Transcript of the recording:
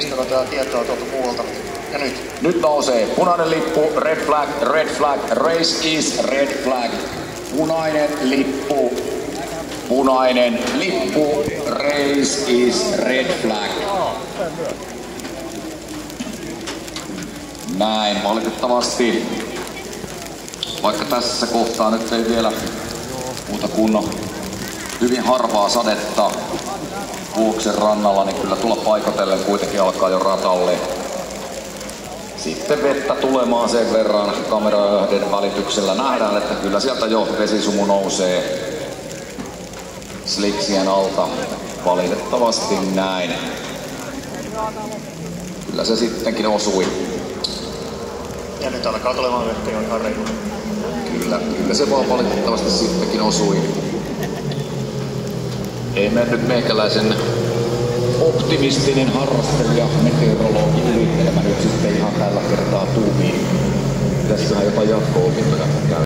näistä otetaan tietoa tuolta muualta. Ja nyt? Nyt nousee punainen lippu, red flag, race is red flag. Punainen lippu, race is red flag. Näin, valitettavasti. Vaikka tässä kohtaa nyt ei vielä muuta kunnon hyvin harvaa sadetta Vuoksen rannalla, niin kyllä tulla paikotellen kuitenkin alkaa jo ratalle. Sitten vettä tulemaan sen verran kameraiden välityksellä nähdään, että kyllä sieltä jo vesisumu nousee slicksien alta. Valitettavasti näin. Kyllä se sittenkin osui. Ja nyt alkaa tulemaan vettä jo ihan reilu. Kyllä se vaan valitettavasti sittenkin osui. Ei mennyt meikäläisen optimistinen harrastelija, meteorologi ylittelemä nyt sitten ihan tällä kertaa tuumiin. Tässähän jopa jatko-opintoja käy.